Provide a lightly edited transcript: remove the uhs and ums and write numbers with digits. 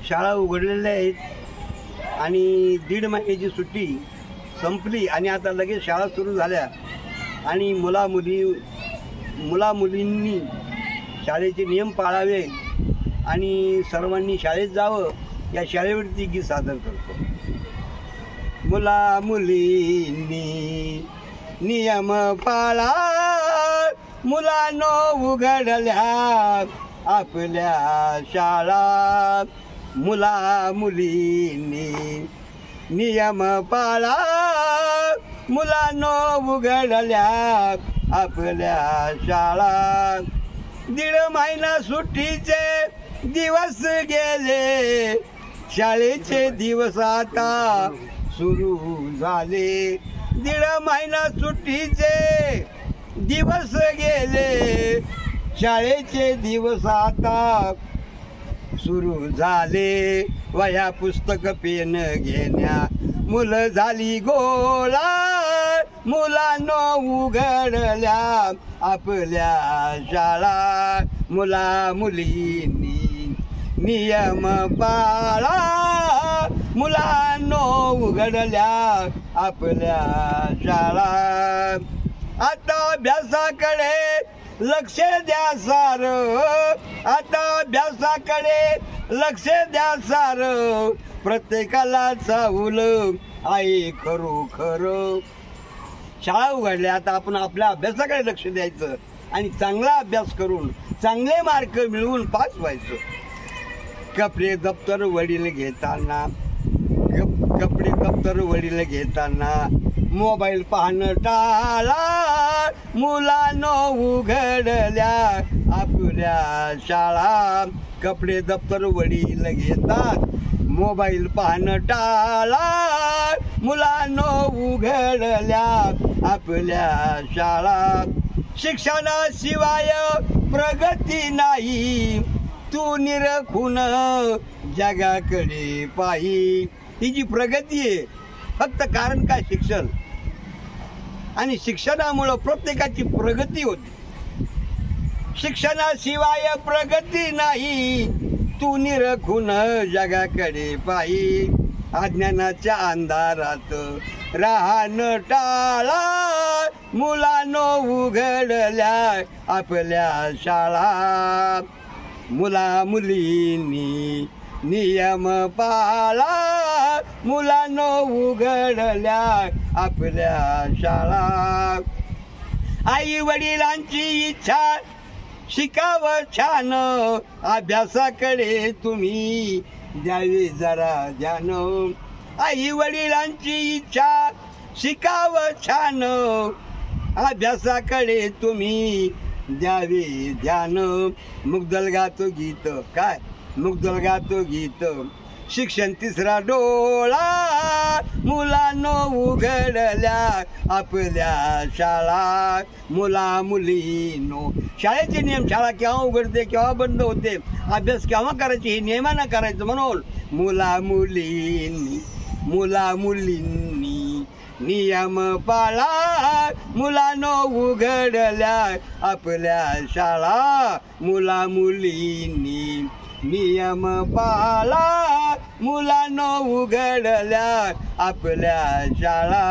शाळा उघडलेल्या आहेत आणि 1.5 महिन्याची सुट्टी संपली आणि आता लगेच शाळा सुरू झाल्या आणि मुलामुलींनी शाळेचे नियम पाळावे आणि सर्वांनी शाळेत जावं या शाळेवरती गीत सादर करतो। मुलामुलींनी नियम पाळा, मुलांनो उघडल्या आपल्या शाळा। मुलामुलींनी नियम पाळा, मुलांनो उघडल्या आपल्या शाळा। 1.5 महिना सुट्टीचे दिवस गेले, शाळेचे दिवस आता सुरू झाले। 1.5 महिना सुट्टीचे दिवस गेले, शाळेचे दिवस आता सुरू झाले। वह्या पुस्तक पेन घेण्या मुलं झाली गोळा, मुलांनो उघडल्या आपल्या शाळा। मुलामुलींनी नियम पाळा, मुलांनो उघडल्या आपल्या शाळा। आता अभ्यासाकडे लक्ष द्या सार, आता अभ्यासाकडे लक्ष द्या सार। प्रत्येकाला चाहूल आहे खरोखर। शाळा उघडल्या, आता आपण आपल्या अभ्यासाकडे लक्ष द्यायचं आणि चांगला अभ्यास करून चांगले मार्क मिळवून पास व्हायचं। कपडे दप्तर वडील घेताना, कपडे दप्तर वडील घेताना मोबाईल पाहणं टाळा, मुलांनो उघडल्या आपल्या शाळा। कपडे दप्तर वडील घेतात, मोबाईल पाहणं टाळा, मुलांनो उघडल्या आपल्या शाळा। शिक्षणाशिवाय प्रगती नाही, तू निरखून जगाकडे पाही। ही जी प्रगती आहे फक्त कारण काय? शिक्षण, आणि शिक्षणामुळं प्रत्येकाची प्रगती होती। शिक्षणाशिवाय प्रगती नाही, तू निरखून जगाकडे पाही। अज्ञानाच्या अंधारात राहणं टाळा, मुलांनो उघडल्या आपल्या शाळा। मुलामुलींनी नियम पाळा, मुलांनो उघडल्या आपल्या शाळा। आई वडिलांची इच्छा शिकावं छान, अभ्यासाकडे तुम्ही द्यावे जरा ध्यान। आई वडिलांची इच्छा शिकावं छान, अभ्यासाकडे तुम्ही द्यावे ध्यान। मुग्धल गातो गीत, काय मुग्धल गातो गीत, शिक्षण तिसरा डोळा, मुलांनो उघडल्या आपल्या शाळा। मुलामुलींनो शाळेचे नियम, शाळा केव्हा उघडते केव्हा बंद होते, अभ्यास केव्हा करायचे हे नियमानं करायचं म्हणून मुलामुलींनी नियम पाळा, मुलांनो उघडल्या आपल्या शाळा। मुलामुलींनी नियम पाळा, मुलांनो उघडल्या आपल्या शाळा।